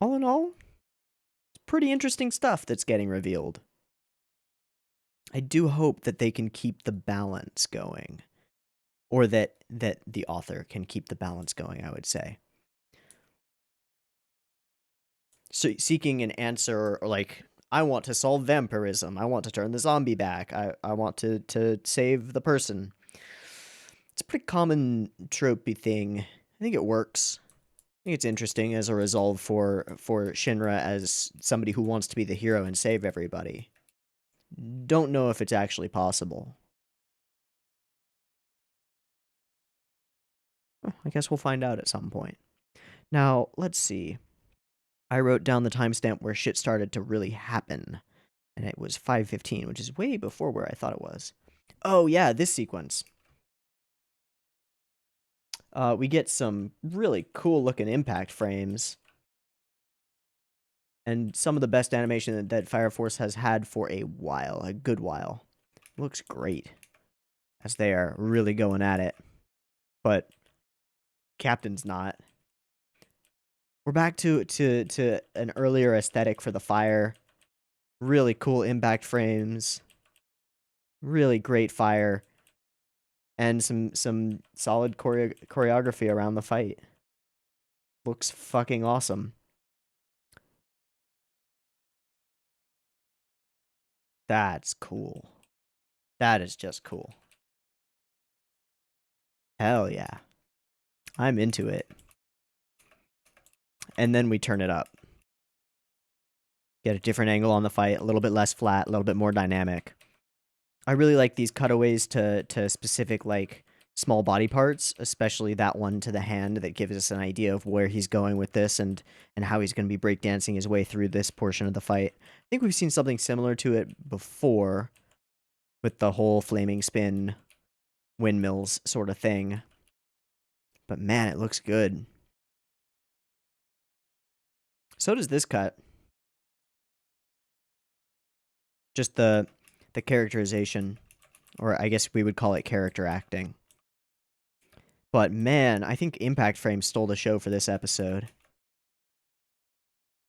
All in all, it's pretty interesting stuff that's getting revealed. I do hope that they can keep the balance going. Or that the author can keep the balance going, I would say. So seeking an answer, or like, I want to solve vampirism. I want to turn the zombie back. I want to save the person. It's a pretty common tropey thing. I think it works. I think it's interesting as a resolve for Shinra as somebody who wants to be the hero and save everybody. Don't know if it's actually possible. I guess we'll find out at some point. Now, let's see. I wrote down the timestamp where shit started to really happen, and it was 5:15, which is way before where I thought it was. Oh yeah, this sequence. We get some really cool looking impact frames, and some of the best animation that Fire Force has had for a while, a good while. Looks great, as they are really going at it. But Captain's not. We're back to an earlier aesthetic for the fire. Really cool impact frames. Really great fire. And some solid choreography around the fight. Looks fucking awesome. That's cool. That is just cool. Hell yeah. I'm into it. And then we turn it up. Get a different angle on the fight, a little bit less flat, a little bit more dynamic. I really like these cutaways to specific, like, small body parts, especially that one to the hand that gives us an idea of where he's going with this and how he's going to be breakdancing his way through this portion of the fight. I think we've seen something similar to it before with the whole flaming spin windmills sort of thing. But man, it looks good. So does this cut. Just the characterization, or I guess we would call it character acting. But man, I think Impact Frame stole the show for this episode.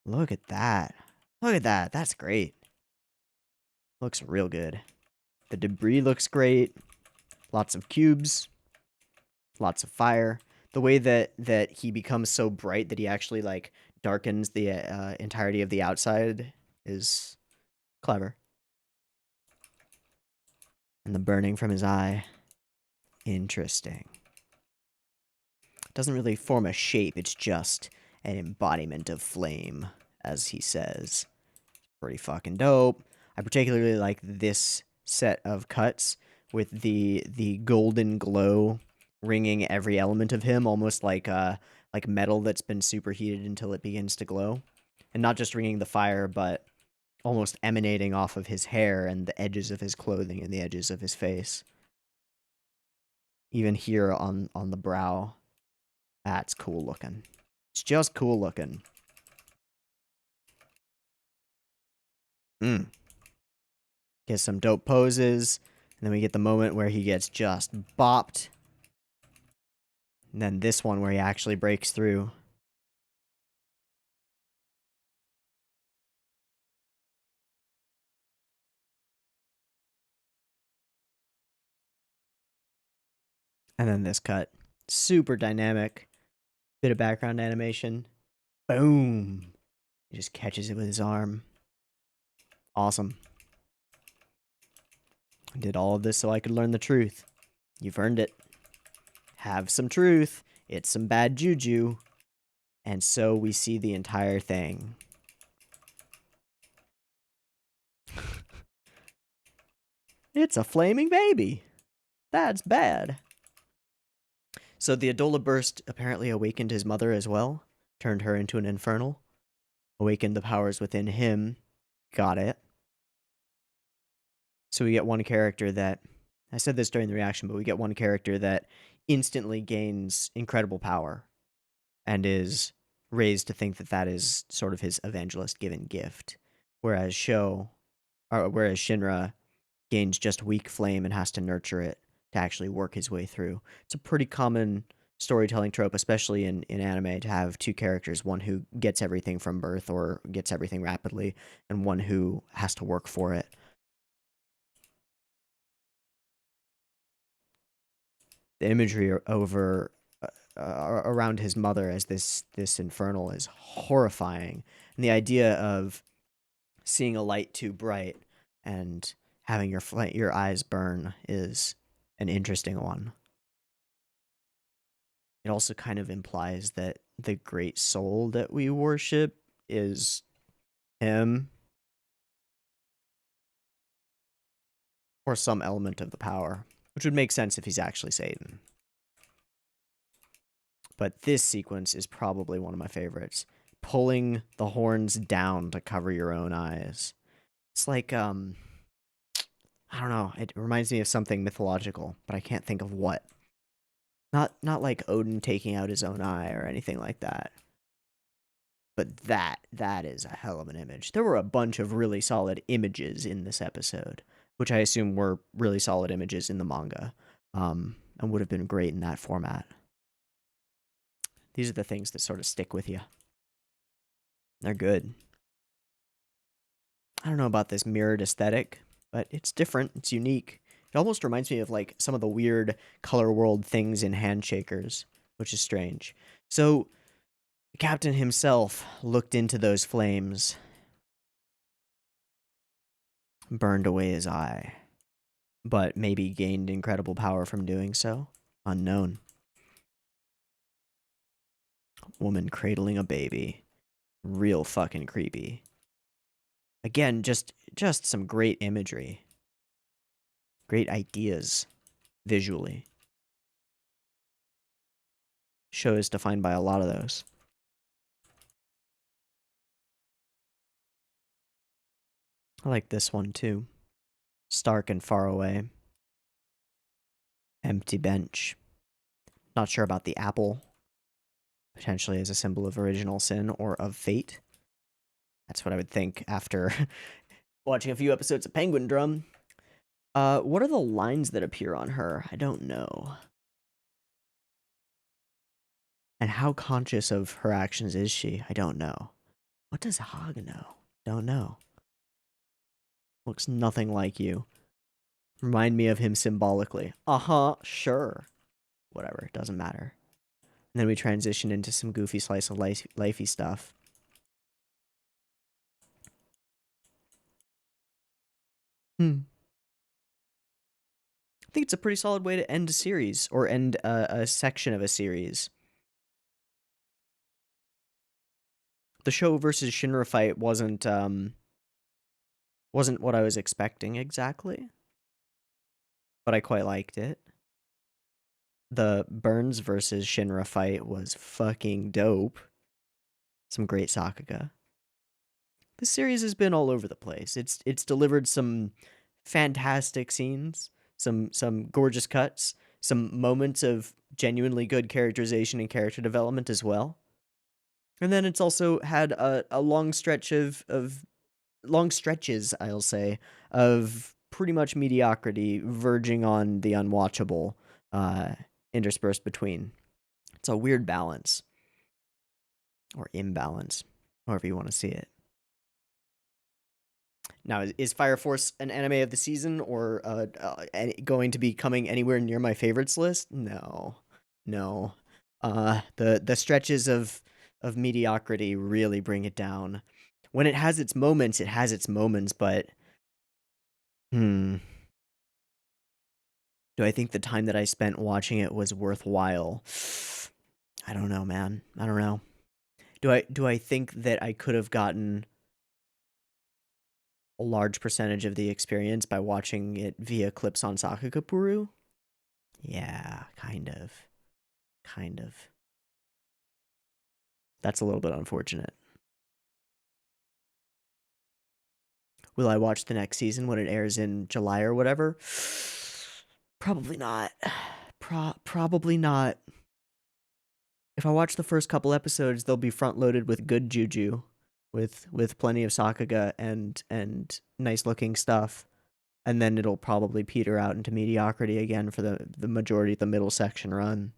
Look at that. Look at that. That's great. Looks real good. The debris looks great. Lots of cubes. Lots of fire. The way that he becomes so bright that he actually, like, darkens the entirety of the outside is clever. And the burning from his eye. Interesting. Doesn't really form a shape, it's just an embodiment of flame, as he says. Pretty fucking dope. I particularly like this set of cuts with the golden glow ringing every element of him, almost like metal that's been superheated until it begins to glow. And not just ringing the fire, but almost emanating off of his hair and the edges of his clothing and the edges of his face. Even here on the brow. That's cool looking. It's just cool looking. Get some dope poses. And then we get the moment where he gets just bopped. And then this one where he actually breaks through. And then this cut. Super dynamic. Bit of background animation. Boom. He just catches it with his arm. Awesome. I did all of this so I could learn the truth. You've earned it. Have some truth. It's some bad juju. And so we see the entire thing. It's a flaming baby. That's bad. So the Adola burst apparently awakened his mother as well. Turned her into an infernal. Awakened the powers within him. Got it. So we get one character that... I said this during the reaction, but we get one character that instantly gains incredible power. And is raised to think that that is sort of his evangelist given gift. Whereas Shinra gains just weak flame and has to nurture it to actually work his way through. It's a pretty common storytelling trope, especially in anime, to have two characters, one who gets everything from birth or gets everything rapidly, and one who has to work for it. The imagery around his mother as this infernal is horrifying. And the idea of seeing a light too bright and having your eyes burn is an interesting one. it also kind of implies that the great soul that we worship is him, or some element of the power, which would make sense if he's actually Satan. But this sequence is probably one of my favorites. Pulling the horns down to cover your own eyes. It's like, I don't know, it reminds me of something mythological, but I can't think of what. Not like Odin taking out his own eye or anything like that. But that is a hell of an image. There were a bunch of really solid images in this episode, which I assume were really solid images in the manga, and would have been great in that format. These are the things that sort of stick with you. They're good. I don't know about this mirrored aesthetic, but it's different. It's unique. It almost reminds me of like some of the weird color world things in Handshakers, which is strange. So the captain himself looked into those flames, burned away his eye, but maybe gained incredible power from doing so. Unknown. Woman cradling a baby. Real fucking creepy. Again, just some great imagery. Great ideas visually. Show is defined by a lot of those. I like this one too. Stark and far away. Empty bench. Not sure about the apple. Potentially as a symbol of original sin or of fate. That's what I would think after watching a few episodes of Penguindrum. What are the lines that appear on her? I don't know. And how conscious of her actions is she? I don't know. What does Hog know? Don't know. Looks nothing like you. Remind me of him symbolically. Sure. Whatever, doesn't matter. And then we transition into some goofy slice of lifey stuff. I think it's a pretty solid way to end a series, or end a section of a series. The Show versus Shinra fight wasn't what I was expecting exactly, but I quite liked it. The Burns versus Shinra fight was fucking dope. Some great Sakuga. This series has been all over the place. It's delivered some fantastic scenes, some gorgeous cuts, some moments of genuinely good characterization and character development as well. And then it's also had a long stretch of long stretches, I'll say, of pretty much mediocrity verging on the unwatchable, interspersed between. It's a weird balance. Or imbalance, however you want to see it. Now, is Fire Force an anime of the season, or going to be coming anywhere near my favorites list? No. The stretches of mediocrity really bring it down. When it has its moments, but do I think the time that I spent watching it was worthwhile? I don't know, man. I don't know. Do I think that I could have gotten a large percentage of the experience by watching it via clips on Sakugapuru? Yeah, kind of. That's a little bit unfortunate. Will I watch the next season when it airs in July or whatever? Probably not. Probably not. If I watch the first couple episodes, they'll be front loaded with good juju, with plenty of Sakuga and nice looking stuff, and then it'll probably peter out into mediocrity again for the majority of the middle section run,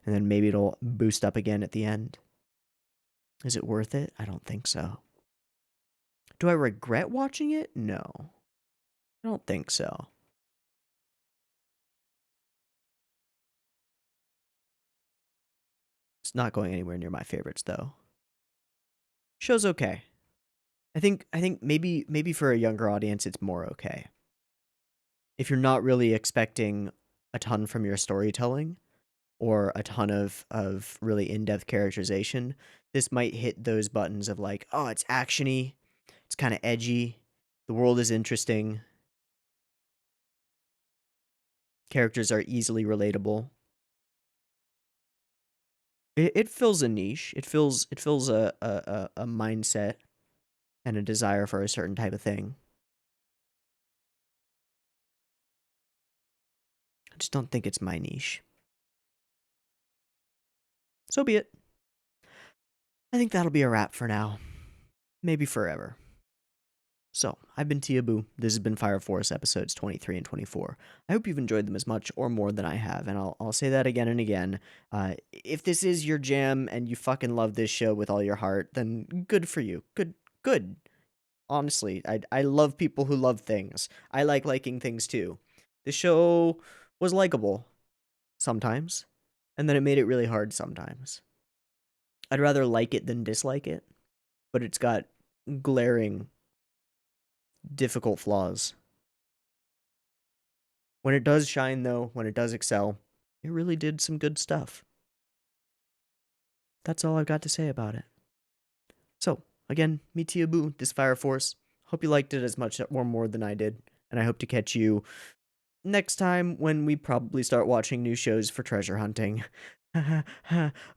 and then maybe it'll boost up again at the end. Is it worth it? I don't think so. Do I regret watching it? No, I don't think so. It's not going anywhere near my favorites though. Show's okay. I think maybe for a younger audience it's more okay. If you're not really expecting a ton from your storytelling, or a ton of really in-depth characterization, this might hit those buttons of like, oh, it's actiony, it's kind of edgy, the world is interesting, characters are easily relatable. It fills a niche. It fills a mindset and a desire for a certain type of thing. I just don't think it's my niche. So be it. I think that'll be a wrap for now. Maybe forever. So, I've been Teeaboo. This has been Fire Force episodes 23 and 24. I hope you've enjoyed them as much or more than I have, and I'll say that again and again. If this is your jam and you fucking love this show with all your heart, then good for you. Good. Honestly, I love people who love things. I like liking things too. The show was likable sometimes, and then it made it really hard sometimes. I'd rather like it than dislike it, but it's got glaring, difficult flaws. When it does shine, though, when it does excel, it really did some good stuff. That's all I've got to say about it. So, again, me Teeaboo, this Fire Force. Hope you liked it as much or more than I did, and I hope to catch you next time when we probably start watching new shows for treasure hunting.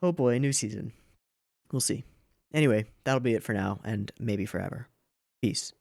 Oh boy, new season. We'll see. Anyway, that'll be it for now, and maybe forever. Peace.